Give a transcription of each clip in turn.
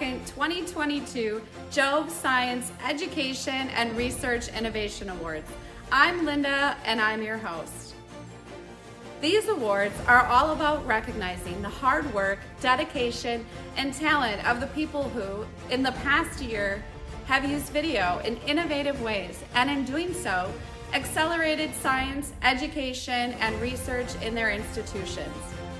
22nd, 2022 JoVE Science Education and Research Innovation Awards. I'm Linda and I'm your host. These awards are all about recognizing the hard work, dedication, and talent of the people who, in the past year, have used video in innovative ways, and in doing so, accelerated science, education, and research in their institutions.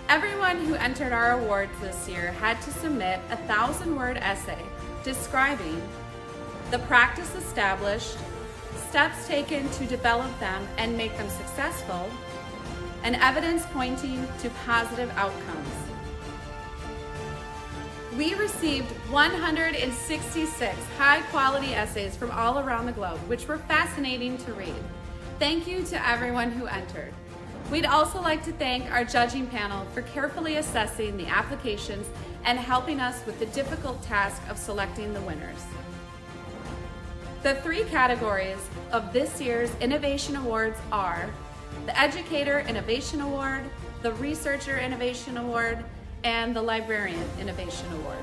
Everyone who entered our awards this year had to submit a 1,000-word essay describing the practice established, steps taken to develop them and make them successful, and evidence pointing to positive outcomes. We received 166 high-quality essays from all around the globe, which were fascinating to read. Thank you to everyone who entered. We'd also like to thank our judging panel for carefully assessing the applications and helping us with the difficult task of selecting the winners. The three categories of this year's Innovation Awards are the Educator Innovation Award, the Researcher Innovation Award, and the Librarian Innovation Award.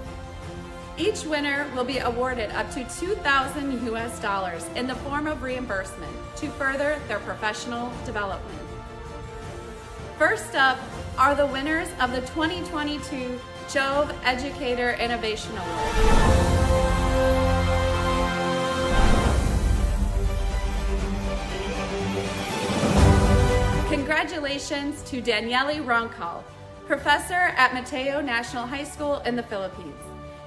Each winner will be awarded up to $2,000 US in the form of reimbursement to further their professional development. First up are the winners of the 2022 JoVE Educator Innovation Award. Congratulations to Daniele Roncal, professor at Mateo National High School in the Philippines.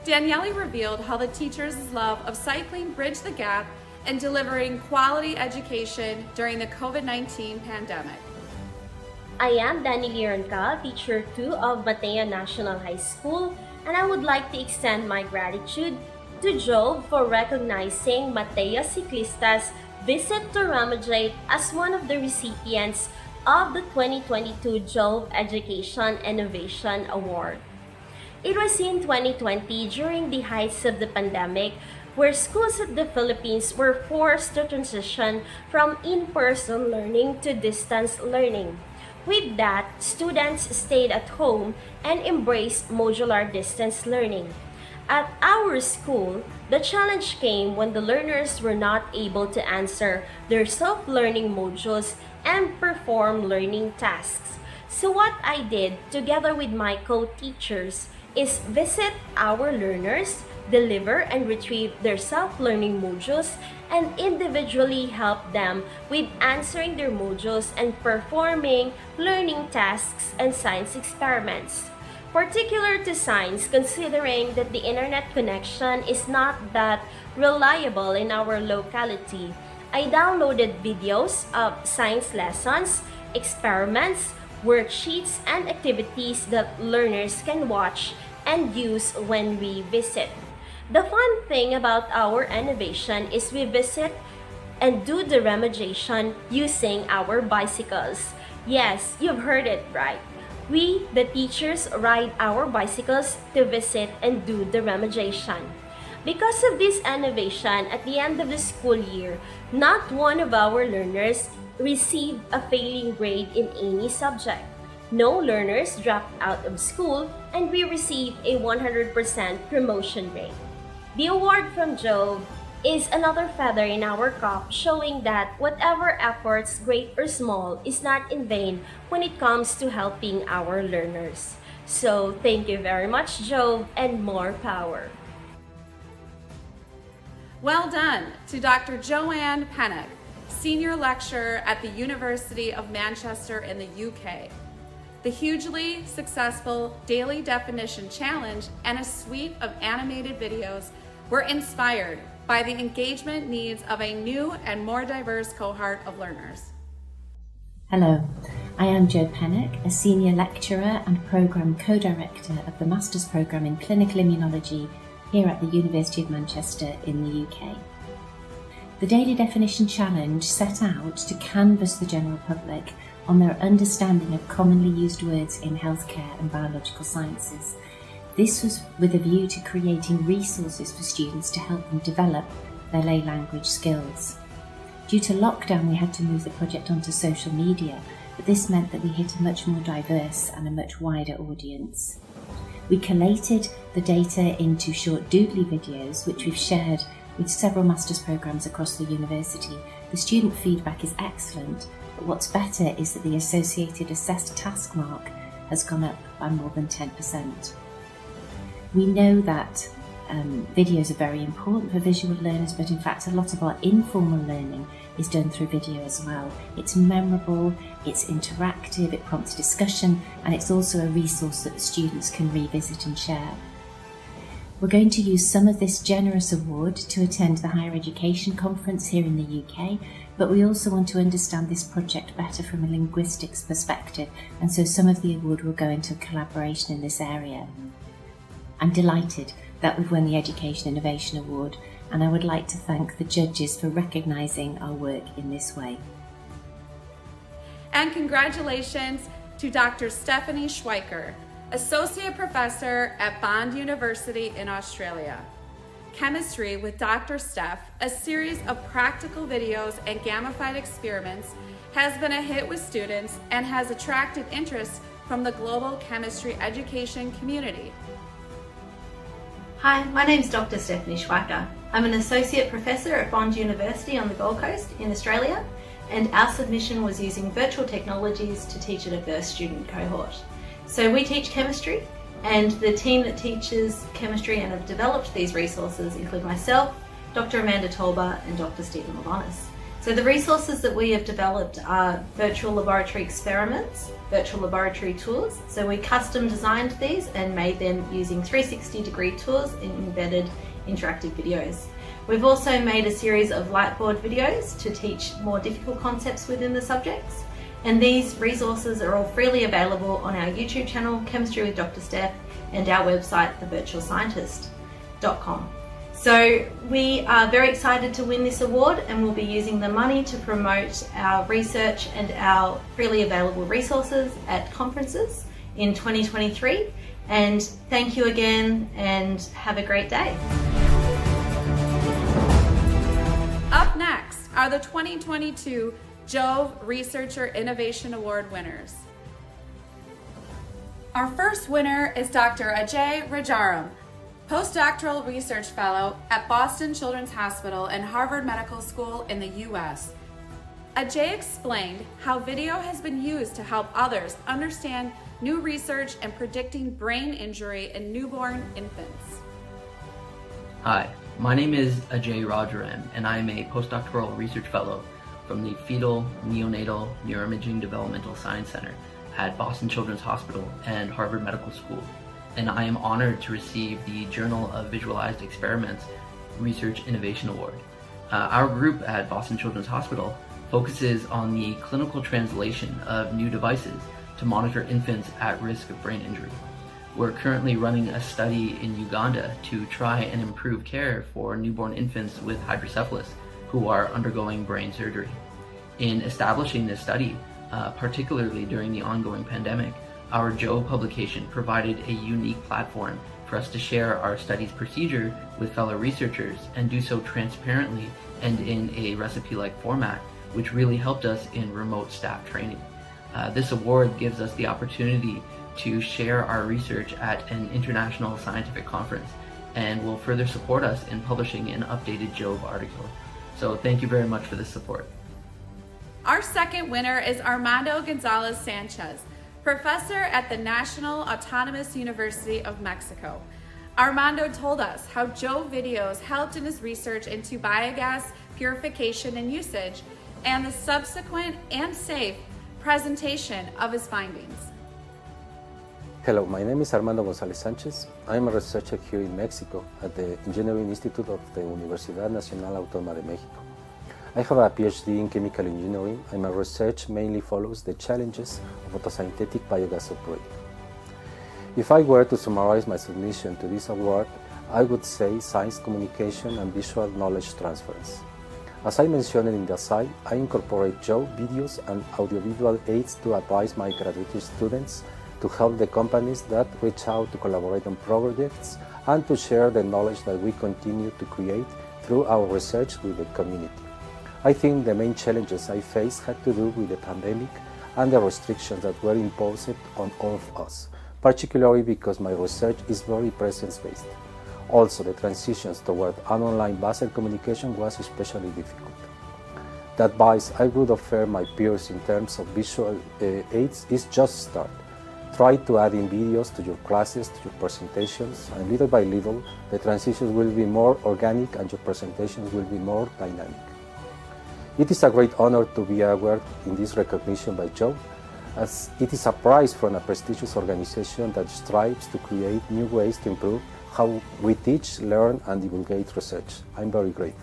Daniele revealed how the teachers' love of cycling bridged the gap in delivering quality education during the COVID-19 pandemic. I am Daniele Roncal, teacher 2 of Mateo National High School, and I would like to extend my gratitude to JoVE for recognizing Mateo Ciclistas' visit to Ramajay as one of the recipients of the 2022 JoVE Education Innovation Award. It was in 2020, during the heights of the pandemic, where schools in the Philippines were forced to transition from in-person learning to distance learning. With that, students stayed at home and embraced modular distance learning. At our school, the challenge came when the learners were not able to answer their self-learning modules and perform learning tasks. So what I did, together with my co-teachers, is visit our learners, deliver and retrieve their self-learning modules, and individually help them with answering their modules and performing learning tasks and science experiments. Particular to science, considering that the internet connection is not that reliable in our locality, I downloaded videos of science lessons, experiments, worksheets, and activities that learners can watch and use when we visit. The fun thing about our innovation is we visit and do the remediation using our bicycles. Yes, you've heard it right. We, the teachers, ride our bicycles to visit and do the remediation. Because of this innovation, at the end of the school year, not one of our learners received a failing grade in any subject. No learners dropped out of school, and we received a 100% promotion rate. The award from JoVE is another feather in our cap, showing that whatever efforts, great or small, is not in vain when it comes to helping our learners. So thank you very much, JoVE, and more power. Well done to Dr. Joanne Pennock, Senior Lecturer at the University of Manchester in the UK. The hugely successful Daily Definition Challenge and a suite of animated videos were inspired by the engagement needs of a new and more diverse cohort of learners. Hello, I am Jo Pennock, a Senior Lecturer and Programme Co-Director of the Master's Programme in Clinical Immunology here at the University of Manchester in the UK. The Daily Definition Challenge set out to canvass the general public on their understanding of commonly used words in healthcare and biological sciences. This was with a view to creating resources for students to help them develop their lay language skills. Due to lockdown, we had to move the project onto social media, but this meant that we hit a much more diverse and a much wider audience. We collated the data into short doodly videos, which we've shared with several master's programmes across the university. The student feedback is excellent, but what's better is that the associated assessed task mark has gone up by more than 10%. We know that videos are very important for visual learners, but in fact a lot of our informal learning is done through video as well. It's memorable, it's interactive, it prompts discussion, and it's also a resource that the students can revisit and share. We're going to use some of this generous award to attend the Higher Education Conference here in the UK, but we also want to understand this project better from a linguistics perspective, and so some of the award will go into collaboration in this area. I'm delighted that we've won the Education Innovation Award, and I would like to thank the judges for recognising our work in this way. And congratulations to Dr. Stephanie Schweiker, Associate Professor at Bond University in Australia. Chemistry with Dr. Steph, a series of practical videos and gamified experiments, has been a hit with students and has attracted interest from the global chemistry education community. Hi, my name is Dr. Stephanie Schweiker. I'm an Associate Professor at Bond University on the Gold Coast in Australia, and our submission was using virtual technologies to teach a diverse student cohort. So we teach chemistry, and the team that teaches chemistry and have developed these resources include myself, Dr. Amanda Tolber, and Dr. Stephen Lavonis. So the resources that we have developed are virtual laboratory experiments, virtual laboratory tours. So we custom designed these and made them using 360-degree tours and embedded interactive videos. We've also made a series of lightboard videos to teach more difficult concepts within the subjects. And these resources are all freely available on our YouTube channel, Chemistry with Dr. Steph, and our website, thevirtualscientist.com. So we are very excited to win this award, and we'll be using the money to promote our research and our freely available resources at conferences in 2023. And thank you again, and have a great day. Up next are the 2022 JoVE Researcher Innovation Award winners. Our first winner is Dr. Ajay Rajaram, postdoctoral research fellow at Boston Children's Hospital and Harvard Medical School in the US. Ajay explained how video has been used to help others understand new research and predicting brain injury in newborn infants. Hi, my name is Ajay Rajaram, and I am a postdoctoral research fellow from the Fetal Neonatal Neuroimaging Developmental Science Center at Boston Children's Hospital and Harvard Medical School. And I am honored to receive the Journal of Visualized Experiments Research Innovation Award. Our group at Boston Children's Hospital focuses on the clinical translation of new devices to monitor infants at risk of brain injury. We're currently running a study in Uganda to try and improve care for newborn infants with hydrocephalus who are undergoing brain surgery. In establishing this study, particularly during the ongoing pandemic, our JoVE publication provided a unique platform for us to share our study's procedure with fellow researchers and do so transparently and in a recipe-like format, which really helped us in remote staff training. This award gives us the opportunity to share our research at an international scientific conference and will further support us in publishing an updated JoVE article. So thank you very much for this support. Our second winner is Armando Gonzalez Sanchez, professor at the National Autonomous University of Mexico. Armando told us how JoVE videos helped in his research into biogas purification and usage, and the subsequent and safe presentation of his findings. Hello, my name is Armando Gonzalez Sanchez. I'm a researcher here in Mexico at the Engineering Institute of the Universidad Nacional Autónoma de México. I have a PhD in chemical engineering, and my research mainly follows the challenges of photosynthetic biogas operating. If I were to summarize my submission to this award, I would say science communication and visual knowledge transference. As I mentioned in the aside, I incorporate JoVE videos and audiovisual aids to advise my graduate students to help the companies that reach out to collaborate on projects and to share the knowledge that we continue to create through our research with the community. I think the main challenges I faced had to do with the pandemic and the restrictions that were imposed on all of us, particularly because my research is very presence-based. Also, the transitions toward an online-based communication was especially difficult. The advice I would offer my peers in terms of visual aids is just start. Try to add in videos to your classes, to your presentations, and little by little, the transitions will be more organic and your presentations will be more dynamic. It is a great honor to be awarded in this recognition by JoVE, as it is a prize from a prestigious organization that strives to create new ways to improve how we teach, learn, and divulgate research. I'm very grateful.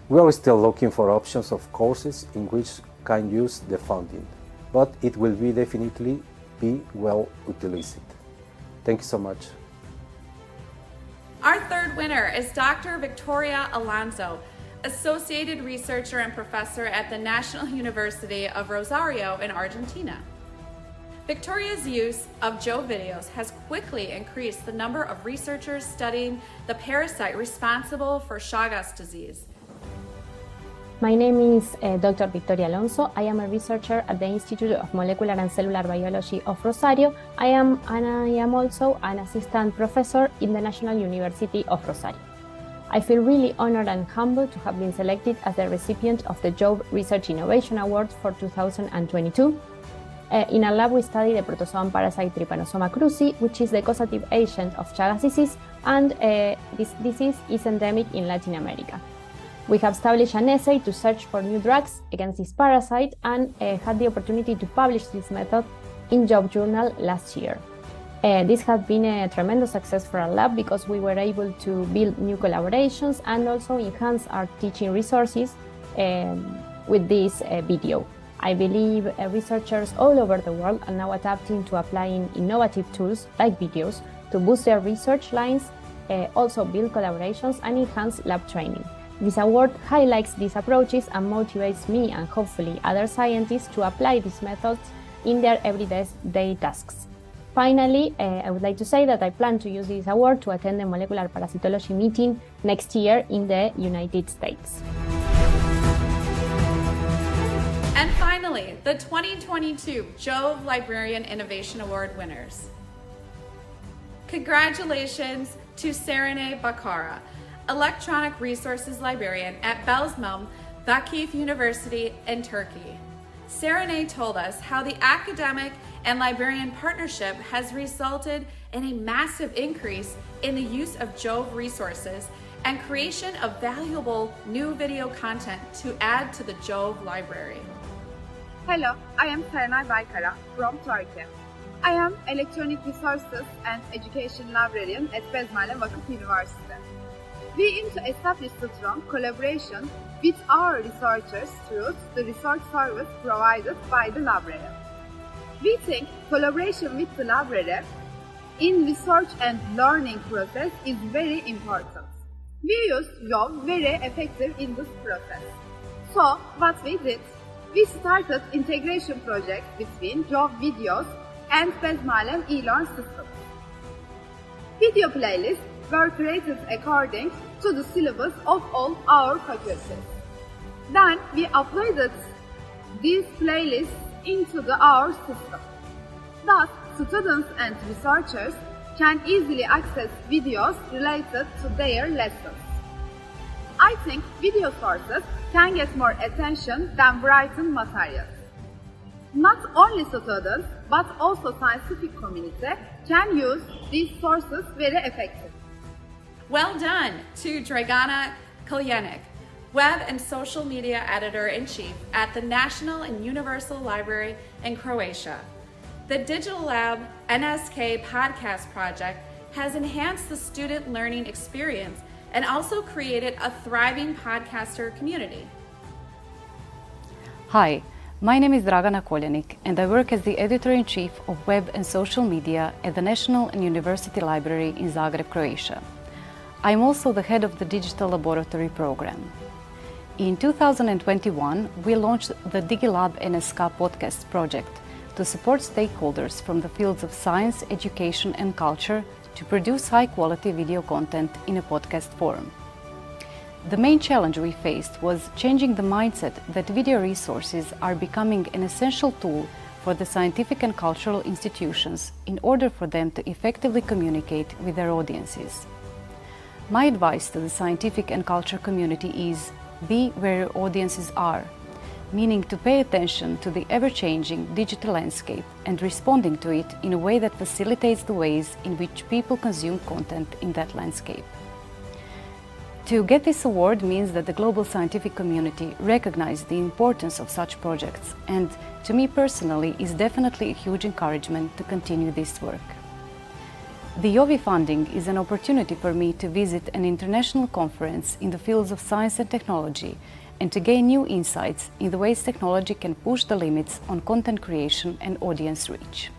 We are still looking for options of courses in which can use the funding, but it will be definitely be well utilized. Thank you so much. Our third winner is Dr. Victoria Alonso, Associated Researcher and Professor at the National University of Rosario in Argentina. Victoria's use of JoVE videos has quickly increased the number of researchers studying the parasite responsible for Chagas disease. My name is Dr. Victoria Alonso. I am a researcher at the Institute of Molecular and Cellular Biology of Rosario. I am also an assistant professor in the National University of Rosario. I feel really honored and humbled to have been selected as the recipient of the JoVE Research Innovation Award for 2022. In our lab, we study the protozoan parasite Trypanosoma cruzi, which is the causative agent of Chagas disease, and this disease is endemic in Latin America. We have established an essay to search for new drugs against this parasite and had the opportunity to publish this method in JoVE Journal last year. This has been a tremendous success for our lab because we were able to build new collaborations and also enhance our teaching resources with this video. I believe researchers all over the world are now adapting to applying innovative tools like videos to boost their research lines, also build collaborations and enhance lab training. This award highlights these approaches and motivates me and hopefully other scientists to apply these methods in their everyday tasks. Finally, I would like to say that I plan to use this award to attend the molecular parasitology meeting next year in the United States. And finally, the 2022 JoVE Librarian Innovation Award winners. Congratulations to Serene Bakara, Electronic Resources Librarian at Belzmem Vakif University in Turkey. Serene told us how the academic and librarian partnership has resulted in a massive increase in the use of JoVE resources and creation of valuable new video content to add to the JoVE library. Hello, I am Serenay Baykara from Turkey. I am Electronic Resources and Education Librarian at Belzmem Vakif University. We aim to establish a strong collaboration with our researchers through the research service provided by the library. We think collaboration with the library in research and learning process is very important. We use JoVE very effective in this process. So what we did, we started integration project between JoVE videos and Belzmem e-learn systems. Video playlists were created according to the syllabus of all our faculties. Then we uploaded these playlists into our system. Thus, students and researchers can easily access videos related to their lessons. I think video sources can get more attention than written materials. Not only students, but also scientific community can use these sources very effectively. Well done to Dragana Koljenik, Web and Social Media Editor-in-Chief at the National and Universal Library in Croatia. The Digital Lab NSK podcast project has enhanced the student learning experience and also created a thriving podcaster community. Hi, my name is Dragana Koljenik and I work as the Editor-in-Chief of Web and Social Media at the National and University Library in Zagreb, Croatia. I am also the head of the Digital Laboratory program. In 2021, we launched the DigiLab NSK podcast project to support stakeholders from the fields of science, education and culture to produce high-quality video content in a podcast form. The main challenge we faced was changing the mindset that video resources are becoming an essential tool for the scientific and cultural institutions in order for them to effectively communicate with their audiences. My advice to the scientific and culture community is be where your audiences are, meaning to pay attention to the ever-changing digital landscape and responding to it in a way that facilitates the ways in which people consume content in that landscape. To get this award means that the global scientific community recognizes the importance of such projects, and to me personally is definitely a huge encouragement to continue this work. The JoVE funding is an opportunity for me to visit an international conference in the fields of science and technology and to gain new insights in the ways technology can push the limits on content creation and audience reach.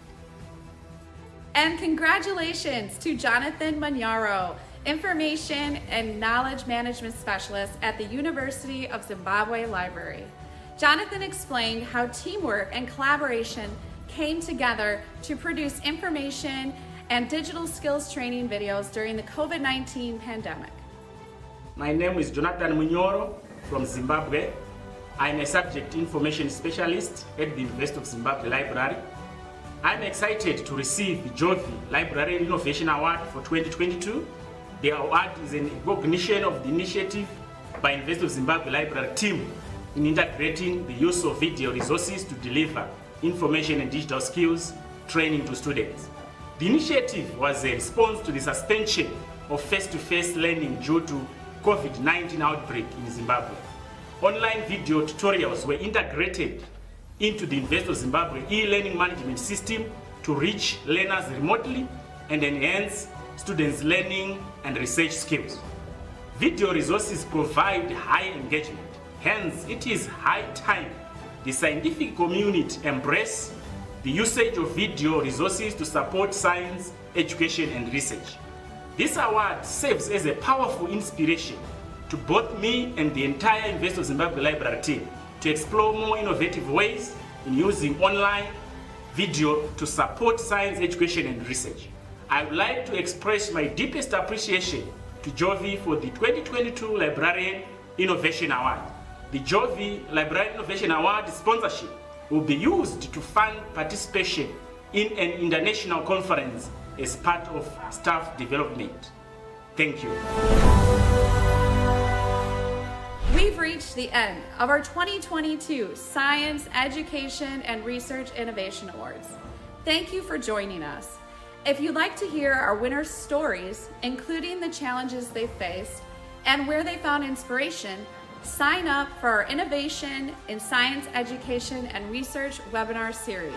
And congratulations to Jonathan Manyaro, Information and Knowledge Management Specialist at the University of Zimbabwe Library. Jonathan explained how teamwork and collaboration came together to produce information and digital skills training videos during the COVID-19 pandemic. My name is Jonathan Munyoro from Zimbabwe. I'm a subject information specialist at the University of Zimbabwe Library. I'm excited to receive the JoVE Librarian Innovation Award for 2022. The award is an recognition of the initiative by University of Zimbabwe Library team in integrating the use of video resources to deliver information and digital skills training to students. The initiative was a response to the suspension of face-to-face learning due to COVID-19 outbreak in Zimbabwe. Online video tutorials were integrated into the University of Zimbabwe e-learning management system to reach learners remotely and enhance students' learning and research skills. Video resources provide high engagement. Hence, it is high time the scientific community embrace the usage of video resources to support science, education, and research. This award serves as a powerful inspiration to both me and the entire University of Zimbabwe Library team to explore more innovative ways in using online video to support science, education, and research. I would like to express my deepest appreciation to JoVE for the 2022 Librarian Innovation Award. The JoVE Librarian Innovation Award sponsorship will be used to fund participation in an international conference as part of staff development. Thank you. We've reached the end of our 2022 Science, Education, and Research Innovation Awards. Thank you for joining us. If you'd like to hear our winners' stories, including the challenges they faced and where they found inspiration, sign up for our Innovation in Science, Education, and Research webinar series.